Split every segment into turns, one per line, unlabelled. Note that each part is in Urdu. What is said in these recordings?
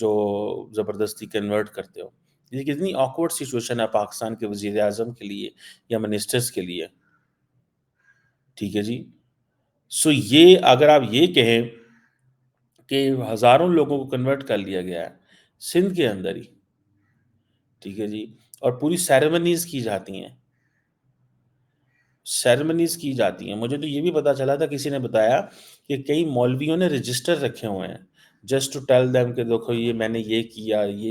جو زبردستی کنورٹ کرتے ہو. یہ کتنی آکورڈ سچویشن ہے پاکستان کے وزیر اعظم کے لیے یا منسٹرز کے لیے. ٹھیک ہے جی. سو یہ اگر آپ یہ کہیں کہ ہزاروں لوگوں کو کنورٹ کر لیا گیا ہے سندھ کے اندر ہی. ٹھیک ہے جی. اور پوری سیریمنیز کی جاتی ہیں. سیریمنیز کی جاتی ہیں. مجھے تو یہ بھی پتا چلا تھا، کسی نے بتایا کہ کئی مولویوں نے رجسٹر رکھے ہوئے ہیں جسٹ ٹو ٹیل دیم کہ دیکھو یہ میں نے یہ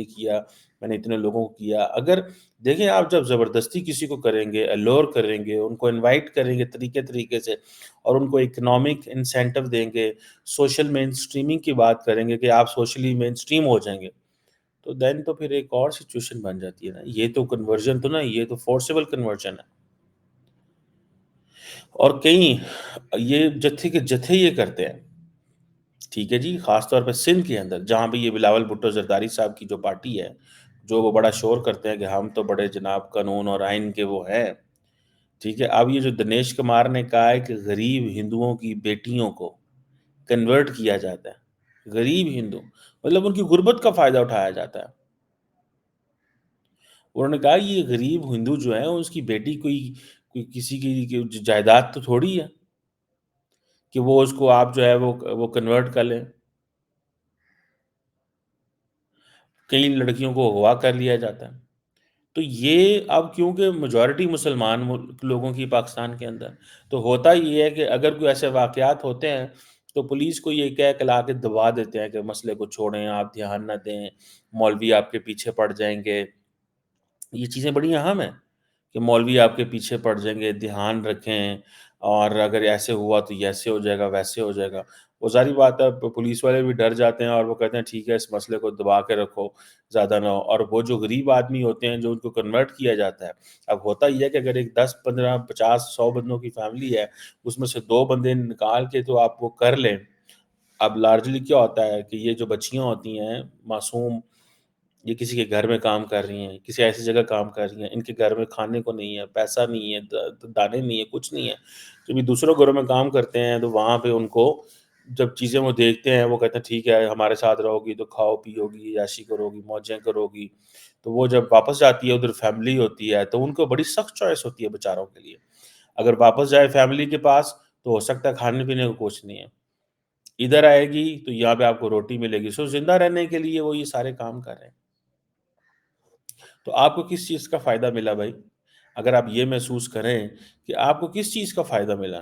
کیا میں نے اتنے لوگوں کو کیا. اگر دیکھیں آپ جب زبردستی کسی کو کریں گے، الور کریں گے، ان کو انوائٹ کریں گے طریقے سے، اور ان کو اکنامک انسینٹو دیں گے، سوشل مین اسٹریمنگ کی بات کریں گے کہ آپ سوشلی مین اسٹریم ہو جائیں گے، تو دین تو پھر ایک اور سچویشن بن جاتی ہے نا. یہ تو کنورژن تو نا، یہ تو فورسیبل کنورژن ہے. اور کئی یہ جتھے کے جتھے یہ کرتے ہیں. ٹھیک ہے جی. خاص طور پہ سندھ کے اندر جہاں پہ یہ بلاول بھٹو زرداری صاحب کی جو پارٹی ہے، جو وہ بڑا شور کرتے ہیں کہ ہم تو بڑے جناب قانون اور آئین کے وہ ہیں. ٹھیک ہے. اب یہ جو دنیش کمار نے کہا ہے کہ غریب ہندوؤں کی بیٹیوں کو کنورٹ کیا جاتا ہے، غریب ہندو مطلب ان کی غربت کا فائدہ اٹھایا جاتا ہے. انہوں نے کہا یہ غریب ہندو جو ہے اس کی بیٹی کوئی کسی کی جائیداد تو تھوڑی ہے کہ وہ اس کو آپ جو ہے وہ کنورٹ کر لیں. کئی لڑکیوں کو اغوا کر لیا جاتا ہے. تو یہ اب کیونکہ میجورٹی مسلمان لوگوں کی پاکستان کے اندر، تو ہوتا یہ ہے کہ اگر کوئی ایسے واقعات ہوتے ہیں تو پولیس کو یہ کہہ کلا کے دبا دیتے ہیں کہ مسئلے کو چھوڑیں، آپ دھیان نہ دیں، مولوی آپ کے پیچھے پڑ جائیں گے. یہ چیزیں بڑی اہم ہیں کہ مولوی آپ کے پیچھے پڑ جائیں گے، دھیان رکھیں، اور اگر ایسے ہوا تو ایسے ہو جائے گا، ویسے ہو جائے گا. وہ ظاہری بات ہے پولیس والے بھی ڈر جاتے ہیں اور وہ کہتے ہیں ٹھیک ہے اس مسئلے کو دبا کے رکھو، زیادہ نہ ہو. اور وہ جو غریب آدمی ہوتے ہیں جو ان کو کنورٹ کیا جاتا ہے، اب ہوتا یہ ہے کہ اگر ایک 10 15 50 100 بندوں کی فیملی ہے، اس میں سے 2 بندے نکال کے تو آپ وہ کر لیں. اب لارجلی کیا ہوتا ہے کہ یہ جو بچیاں ہوتی ہیں معصوم، یہ کسی کے گھر میں کام کر رہی ہیں، کسی ایسی جگہ کام کر رہی ہیں، ان کے گھر میں کھانے کو نہیں ہے، پیسہ نہیں ہے، دانے نہیں ہے، کچھ نہیں ہے. جب یہ دوسروں گھروں میں کام کرتے ہیں تو وہاں پہ ان کو جب چیزیں وہ دیکھتے ہیں، وہ کہتے ہیں ٹھیک ہے ہمارے ساتھ رہو گی تو کھاؤ پیو گی، عیاشی کرو گی، موجیں کرو گی. تو وہ جب واپس جاتی ہے ادھر فیملی ہوتی ہے تو ان کو بڑی سخت چوائس ہوتی ہے بیچاروں کے لیے. اگر واپس جائے فیملی کے پاس تو ہو سکتا ہے کھانے پینے کو کچھ نہیں ہے، ادھر آئے گی تو یہاں پہ آپ کو روٹی ملے گی. سو زندہ رہنے کے لیے وہ یہ سارے کام کر رہے ہیں. تو آپ کو کس چیز کا فائدہ ملا بھائی؟ اگر آپ یہ محسوس کریں کہ آپ کو کس چیز کا فائدہ ملا.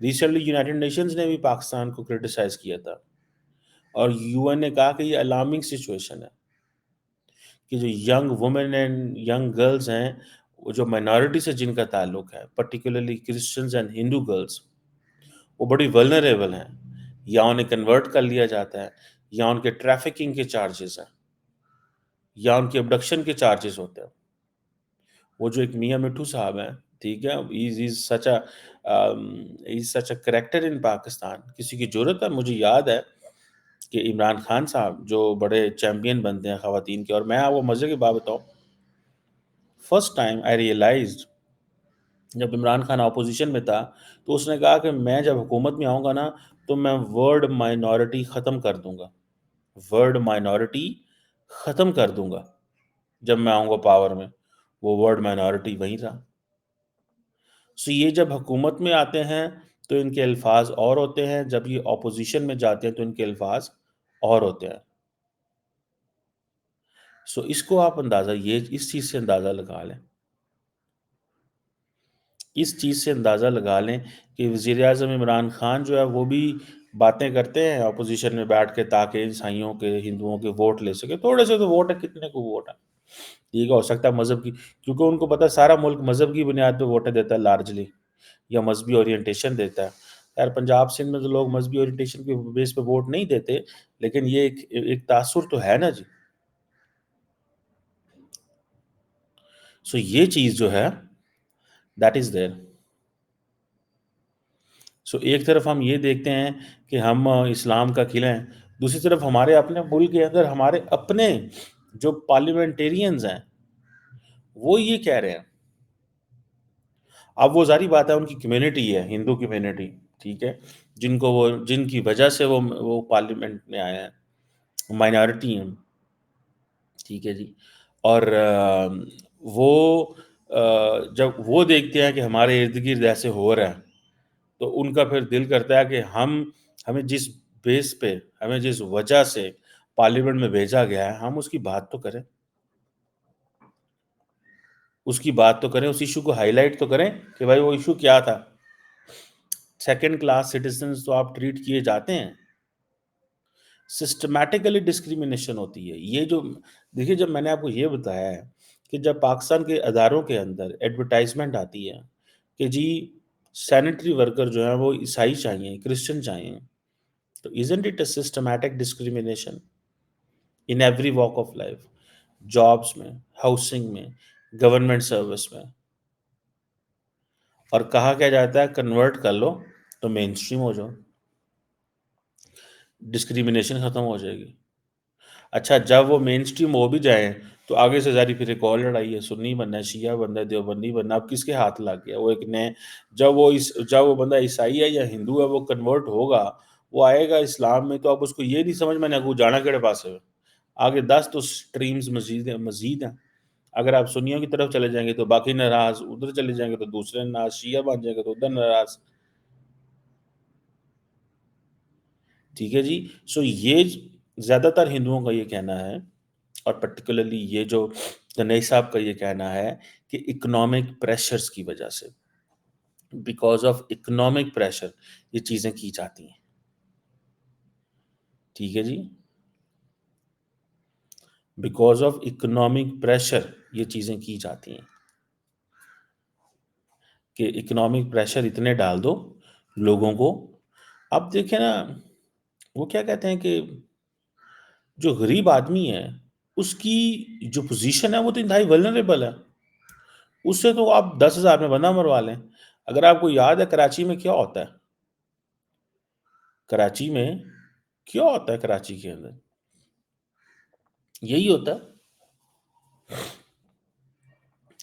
ریسنٹلی یونائٹڈ نیشنز نے بھی پاکستان کو کرٹیسائز کیا تھا، اور یو این نے کہا کہ یہ الارمنگ سچویشن ہے کہ جو young women and young girls ہیں، وہ جو مائنورٹی سے جن کا تعلق ہے، particularly Christians and Hindu girls, وہ بڑی ولنریبل ہیں. یا انہیں کنورٹ کر لیا جاتا ہے، یا ان کے ٹریفکنگ کے چارجز ہیں، یا ان کے ابڈکشن کے چارجز ہوتے ہیں. وہ جو ایک میاں مٹھو صاحب ہیں، ٹھیک ہے، he's such a character in Pakistan. کسی کی جرت ہے؟ مجھے یاد ہے کہ عمران خان صاحب جو بڑے چیمپئن بنتے ہیں خواتین کے، اور میں آپ کو مزے کی بات بتاؤں، فرسٹ ٹائم آئی ریئلائزڈ جب عمران خان اپوزیشن میں تھا تو اس نے کہا کہ میں جب حکومت میں آؤں گا نا تو میں ورڈ مائنورٹی ختم کر دوں گا، ورڈ مائنورٹی ختم کر دوں گا جب میں آؤں گا پاور میں. وہ ورڈ مائنورٹی وہیں تھا. سو یہ جب حکومت میں آتے ہیں تو ان کے الفاظ اور ہوتے ہیں، جب یہ اپوزیشن میں جاتے ہیں تو ان کے الفاظ اور ہوتے ہیں. سو اس کو آپ اس چیز سے اندازہ لگا لیں، اس چیز سے اندازہ لگا لیں کہ وزیر اعظم عمران خان جو ہے وہ بھی باتیں کرتے ہیں اپوزیشن میں بیٹھ کے تاکہ عیسائیوں کے، ہندوؤں کے ووٹ لے سکے. تھوڑے سے تو ووٹ ہے، کتنے کو ووٹ ہے، ٹھیک ہے، ہو سکتا ہے مذہب کی، کیونکہ ان کو پتہ ہے سارا ملک مذہب کی بنیاد پہ ووٹیں دیتا ہے لارجلی، یا مذہبی اورینٹیشن دیتا ہے. یار پنجاب سندھ میں تو لوگ مذہبی اورینٹیشن کے بیس پہ ووٹ نہیں دیتے، لیکن یہ ایک تاثر تو ہے نا جی. سو یہ چیز جو ہے دیٹ از دیر. سو ایک طرف ہم یہ دیکھتے ہیں کہ ہم اسلام کا قلعہ ہیں، دوسری طرف ہمارے اپنے ملک کے اندر ہمارے اپنے جو پارلیمنٹیرینز ہیں وہ یہ کہہ رہے ہیں. اب وہ ظاہری بات ہے ان کی کمیونٹی ہے، ہندو کمیونٹی، ٹھیک ہے، جن کی وجہ سے وہ پارلیمنٹ میں آئے ہیں. مائنارٹی ہیں، ٹھیک ہے جی، اور وہ جب وہ دیکھتے ہیں کہ ہمارے ارد گرد ایسے ہو رہا ہے تو ان کا پھر دل کرتا ہے کہ ہمیں جس بیس پہ، ہمیں جس وجہ سے پارلیمنٹ میں بھیجا گیا ہے، ہم اس کی بات تو کریں، اس کی بات تو کریں، اس ایشو کو ہائی لائٹ تو کریں کہ بھائی وہ ایشو کیا تھا۔ سیکنڈ کلاس سٹیزنز تو آپ ٹریٹ کیے جاتے ہیں، سسٹمیٹیکلی ڈسکریمنیشن ہوتی ہے۔ یہ جو دیکھیے، جب میں نے آپ کو یہ بتایا ہے کہ جب پاکستان کے اداروں کے اندر ایڈورٹائزمنٹ آتی ہے کہ جی سینیٹری ورکر جو ہیں وہ عیسائی چاہیے، کرسچن چاہیے، تو isn't it a systematic discrimination in every walk of life؟ Jobs میں، ہاؤسنگ میں، گورنمنٹ سروس میں، اور کہا کیا جاتا ہے کنورٹ کر لو تو مین اسٹریم ہو جاؤ، ڈسکریمنیشن ختم ہو جائے گی۔ اچھا، جب وہ مین اسٹریم ہو بھی جائیں تو آگے سے جاری پھر ایک اور لڑائی ہے، سنی بننا ہے، شیعہ بننا ہے، دیوبندی بننا ہے۔ اب کس کے ہاتھ لگ گیا وہ ایک نئے، جب وہ بندہ عیسائی ہے یا ہندو ہے، وہ کنورٹ ہوگا، وہ آئے گا اسلام میں، تو اب اس کو یہ نہیں سمجھ میں نے جانا کہڑے پاس ہے، آگے 10 تو سٹریمز مزید ہیں۔ اگر آپ سنیوں کی طرف چلے جائیں گے تو باقی ناراض، ادھر چلے جائیں گے تو دوسرے ناراض، شیعہ بن جائیں گے تو ادھر ناراض، ٹھیک ہے جی۔ سو یہ زیادہ تر ہندوؤں کا یہ کہنا ہے، اور پرٹیکولرلی یہ جو گنئی صاحب کا یہ کہنا ہے کہ اکنامک پریشرز کی وجہ سے، بیکاز آف اکنامک پریشر یہ چیزیں کی جاتی ہیں، ٹھیک ہے جی، بیکاز آف اکنامک پریشر یہ چیزیں کی جاتی ہیں کہ اکنامک پریشر اتنے ڈال دو لوگوں کو۔ اب دیکھیں نا، وہ کیا کہتے ہیں کہ جو غریب آدمی ہے اس کی جو پوزیشن ہے وہ تو انتہائی ولنریبل ہے، اس سے تو آپ 10,000 میں بندہ مروا لیں۔ اگر آپ کو یاد ہے کراچی میں کیا ہوتا ہے، کراچی میں کیا ہوتا ہے، کراچی کے اندر یہی ہوتا ہے،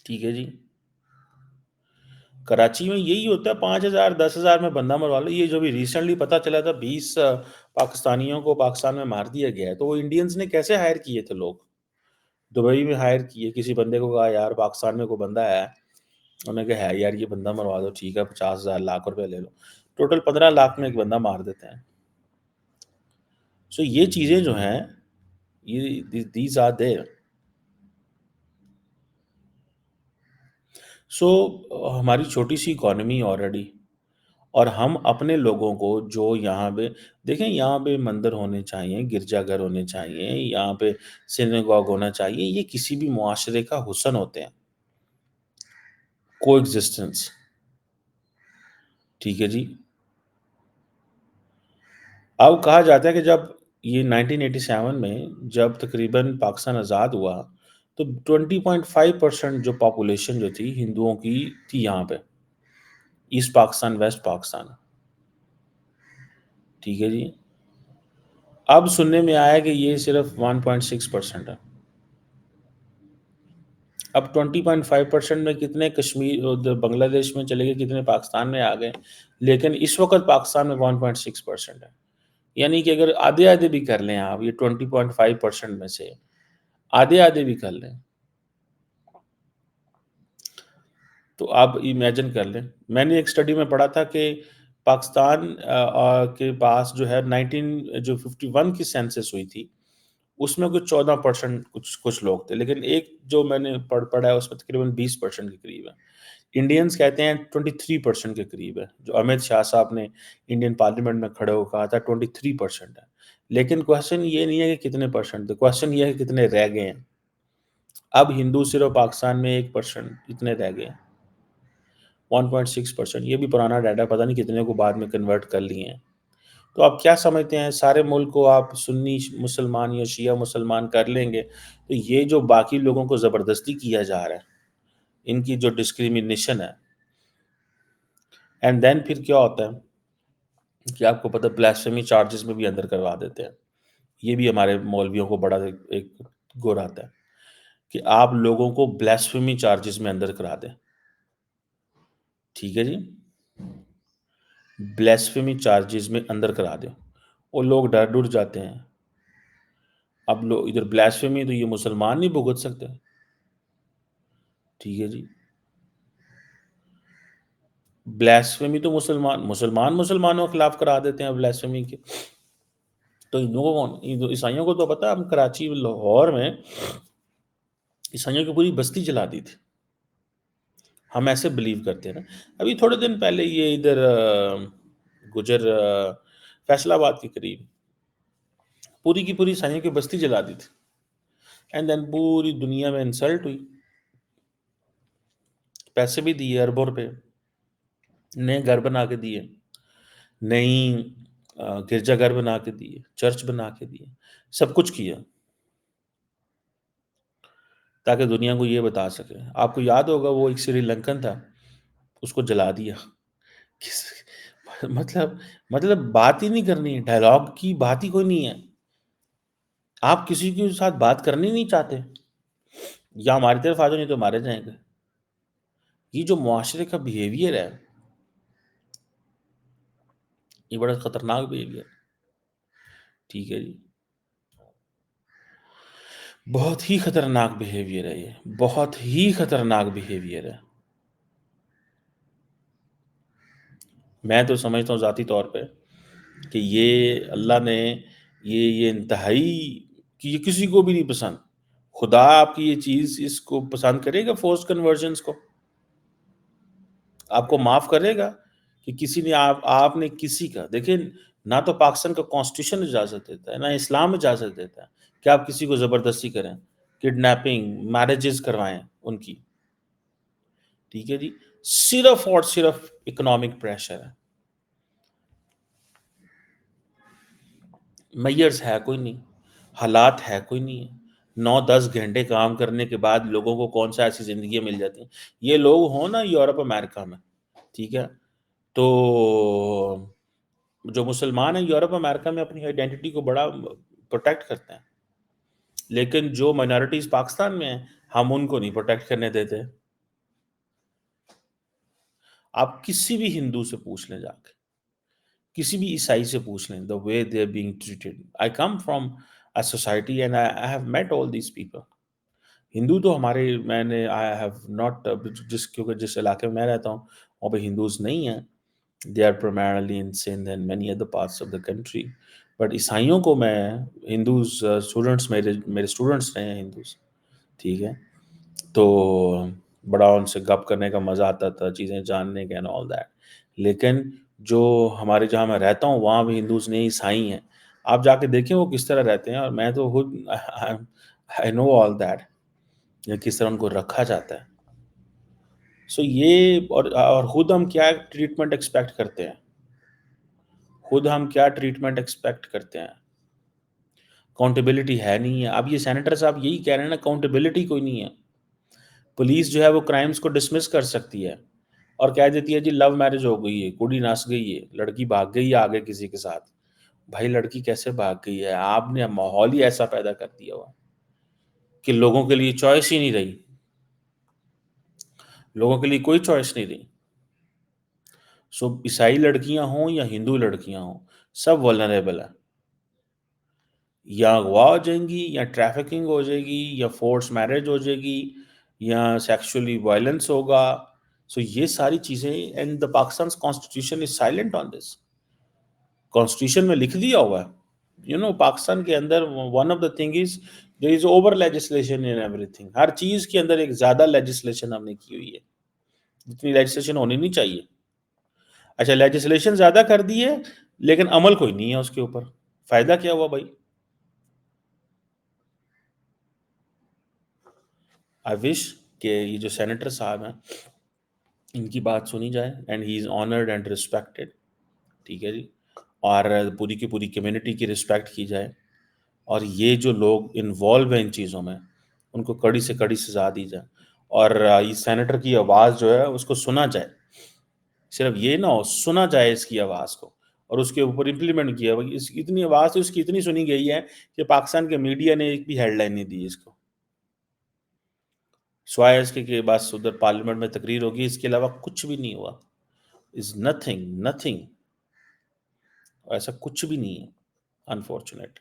ٹھیک ہے جی، کراچی میں یہی ہوتا ہے، 5,000 10,000 میں بندہ مروا لو۔ یہ جو بھی ریسنٹلی پتا چلا تھا 20 پاکستانیوں کو پاکستان میں مار دیا گیا ہے، تو وہ انڈینز نے کیسے ہائر کیے تھے لوگ؟ دبئی میں ہائر کیے، کسی بندے کو کہا یار پاکستان میں کوئی بندہ ہے، انہوں نے کہا ہے یار یہ بندہ مروا دو، ٹھیک ہے 50,000 لاکھ روپے لے لو، ٹوٹل 15 لاکھ میں ایک بندہ مار دیتے ہیں۔ سو یہ چیزیں جو ہیں یہ دیز آر دیر۔ سو ہماری چھوٹی سی اکانومی آلریڈی، اور ہم اپنے لوگوں کو جو یہاں پہ دیکھیں، یہاں پہ مندر ہونے چاہیے، گرجا گھر ہونے چاہیے، یہاں پہ سینیگوگ ہونا چاہیے، یہ کسی بھی معاشرے کا حسن ہوتے ہیں، کو ایگزسٹنس، ٹھیک ہے جی۔ اب کہا جاتا ہے کہ جب یہ 1987 میں جب تقریباً پاکستان آزاد ہوا تو 20.5% جو پاپولیشن جو تھی ہندوؤں کی تھی یہاں پہ، ایسٹ پاکستان، ویسٹ پاکستان، ٹھیک ہے جی۔ اب سننے میں آیا کہ یہ صرف 1.6% ہے۔ اب 20.5% میں کتنے کشمیر ادھر بنگلہ دیش میں چلے گئے، کتنے پاکستان میں آ گئے، لیکن اس وقت پاکستان میں 1.6% ہے۔ یعنی کہ اگر آدھے آدھے بھی کر لیں آپ، یہ 20.5% میں سے آدھے آدھے بھی کر لیں تو آپ امیجن کر لیں۔ میں نے ایک سٹڈی میں پڑھا تھا کہ پاکستان کے پاس جو ہے 1951 کی سینسس ہوئی تھی، اس میں کچھ 14% کچھ لوگ تھے، لیکن ایک جو میں نے پڑھا ہے اس میں تقریباً 20% کے قریب ہے۔ انڈینز کہتے ہیں 23% کے قریب ہے، جو امت شاہ صاحب نے انڈین پارلیمنٹ میں کھڑے ہو کہا تھا 23% ہے۔ لیکن کوشچن یہ نہیں ہے کہ کتنے پرسنٹ تھے، کوشچن یہ ہے کہ کتنے رہ گئے ہیں۔ اب ہندو صرف پاکستان میں 1% اتنے رہ گئے ہیں، 1.6%۔ یہ بھی پرانا ڈیٹا، پتہ نہیں کتنے کو بعد میں کنورٹ کر لیے ہیں۔ تو آپ کیا سمجھتے ہیں، سارے ملک کو آپ سنی مسلمان یا شیعہ مسلمان کر لیں گے تو یہ جو باقی لوگوں کو زبردستی کیا جا رہا ہے، ان کی جو ڈسکریمنیشن ہے، اینڈ دین پھر کیا ہوتا ہے کہ آپ کو پتہ بلیسفیمی چارجز میں بھی اندر کروا دیتے ہیں۔ یہ بھی ہمارے مولویوں کو بڑا ایک گر آتا ہے کہ آپ لوگوں کو بلیسفیمی چارجز میں اندر کرا دیں، ٹھیک ہے جی، بلیسفیمی چارجز میں اندر کرا دیں، وہ لوگ ڈر ڈر جاتے ہیں۔ اب لو ادھر بلاسفیمی تو یہ مسلمان نہیں بھگت سکتے، ٹھیک ہے جی، بلاسفیمی تو مسلمانوں کے خلاف کرا دیتے ہیں بلاسفیمی کے، تو ہندوؤں کو عیسائیوں کو تو پتہ ہے، ہم کراچی لاہور میں عیسائیوں کی پوری بستی جلا دی تھی، ہم ایسے بلیو کرتے ہیں نا۔ ابھی تھوڑے دن پہلے یہ ادھر گجر فیصل آباد کے قریب پوری کی پوری عیسائیوں کی بستی جلا دی تھی، اینڈ دین پوری دنیا میں انسلٹ ہوئی، پیسے بھی دیے اربوں روپے، نئے گھر بنا کے دیے، نئی گرجا گھر بنا کے دیے، چرچ بنا کے دیے، سب کچھ کیا تاکہ دنیا کو یہ بتا سکے۔ آپ کو یاد ہوگا وہ ایک سری لنکن تھا، اس کو جلا دیا، مطلب بات ہی نہیں کرنی، ڈائلاگ کی بات ہی کوئی نہیں ہے، آپ کسی کے ساتھ بات کرنی نہیں چاہتے، یا ہماری طرف آ جاؤ نہیں تو مارے جائیں گے۔ یہ جو معاشرے کا بیہیویئر ہے، یہ بڑا خطرناک بیہیویئر، ٹھیک ہے جی، بہت ہی خطرناک بیہیویئر ہے، یہ بہت ہی خطرناک بیہیویئر ہے۔ میں تو سمجھتا ہوں ذاتی طور پہ کہ یہ اللہ نے یہ انتہائی، کہ یہ کسی کو بھی نہیں پسند، خدا آپ کی یہ چیز اس کو پسند کرے گا، فورس کنورژنس کو آپ کو معاف کرے گا؟ کہ کسی نے آپ نے کسی کا، دیکھیں نہ تو پاکستان کا کانسٹیٹیوشن اجازت دیتا ہے، نہ اسلام اجازت دیتا ہے کہ آپ کسی کو زبردستی کریں، کڈنیپنگ، میرجز کروائیں ان کی، ٹھیک ہے جی، صرف اور صرف اکنامک پریشر ہے، میئرز ہے کوئی نہیں، حالات ہے کوئی نہیں ہے، 9-10 گھنٹے کام کرنے کے بعد لوگوں کو کون سا ایسی زندگیاں مل جاتی ہیں۔ یہ لوگ ہوں نا یورپ امریکہ میں، ٹھیک ہے، تو جو مسلمان ہیں یورپ امریکہ میں اپنی آئیڈینٹی کو بڑا پروٹیکٹ کرتے ہیں، لیکن جو مائنارٹیز پاکستان میں ہیں ہم ان کو نہیں پروٹیکٹ کرنے دیتے۔ آپ کسی بھی ہندو سے پوچھ لیں، جا کے کسی بھی عیسائی سے پوچھ لیں، the way they are being treated. I come from a society and I have met all these people. ہندو تو ہمارے، میں نے I have not کیونکہ جس علاقے میں رہتا ہوں وہاں پہ ہندوز نہیں ہیں، they are primarily in Sindh and many other parts of the country. But عیسائیوں کو میں ہندوز اسٹوڈنٹس، میرے اسٹوڈنٹس رہے ہیں ہندوز، ٹھیک ہے، تو بڑا ان سے گپ کرنے کا مزہ آتا تھا، چیزیں جاننے کے اینڈ آل دیٹ، لیکن جو ہمارے جہاں میں رہتا ہوں وہاں بھی ہندوز نہیں، عیسائی ہیں، آپ جا کے دیکھیں وہ کس طرح رہتے ہیں، اور میں تو خود I know all that، کس طرح ان کو رکھا جاتا ہے۔ سو یہ اور خود ہم کیا ٹریٹمنٹ ایکسپیکٹ کرتے ہیں، خود ہم کیا ٹریٹمنٹ ایکسپیکٹ کرتے ہیں، اکاؤنٹیبلٹی ہے نہیں ہے۔ اب یہ سینیٹر صاحب یہی کہہ رہے ہیں نا، اکاؤنٹیبلٹی کوئی نہیں ہے، پولیس جو ہے وہ کرائمز کو ڈسمس کر سکتی ہے اور کہہ دیتی ہے جی لو میرج ہو گئی ہے، کڑی نس گئی ہے، لڑکی بھاگ گئی ہے آگے کسی کے ساتھ۔ بھائی لڑکی کیسے بھاگ گئی ہے؟ آپ نے ماحول ہی ایسا پیدا کر دیا ہوا کہ لوگوں کے لیے چوائس ہی نہیں رہی، لوگوں کے لیے کوئی چوائس نہیں رہی۔ سو عیسائی لڑکیاں ہوں یا ہندو لڑکیاں ہوں، سب ولنریبل ہیں، یا اغوا ہو جائیں گی، یا ٹریفکنگ ہو جائے گی، یا فورس میرج ہو جائے گی، یا سیکشولی وائلنس ہوگا۔ سو یہ ساری چیزیں، and the Pakistan constitution is silent on this, constitution میں لکھ دیا ہوا ہے، پاکستان کے اندر one of the thing is there is over legislation in everything, ہر چیز کے اندر ایک زیادہ لیجسلیشن ہم نے کی ہوئی ہے، جتنی لیجسلیشن ہونی نہیں چاہیے۔ اچھا لیجسلیشن زیادہ کر دی ہے لیکن عمل کوئی نہیں ہے اس کے اوپر، فائدہ کیا ہوا بھائی؟ آئی وش کہ یہ جو سینیٹر صاحب ہیں ان کی بات سنی جائے، and he is honoured and respected, ٹھیک ہے جی، اور پوری کی پوری کمیونٹی کی رسپیکٹ کی جائے، اور یہ جو لوگ انوالو ہیں ان چیزوں میں ان کو کڑی سے کڑی سزا دی جائے، اور یہ سینیٹر کی آواز جو ہے اس کو سنا جائے، صرف یہ نہ ہو، سنا جائے اس کی آواز کو اور اس کے اوپر امپلیمنٹ کیا۔ اتنی آواز تو اس کی اتنی سنی گئی ہے کہ پاکستان کے میڈیا نے ایک بھی ہیڈ لائن نہیں دی اس کو، سوائے اس کے کہ بس ادھر پارلیمنٹ میں تقریر ہوگی، اس کے علاوہ کچھ بھی نہیں ہوا، از نتھنگ، ایسا کچھ بھی نہیں ہے، انفارچونیٹ۔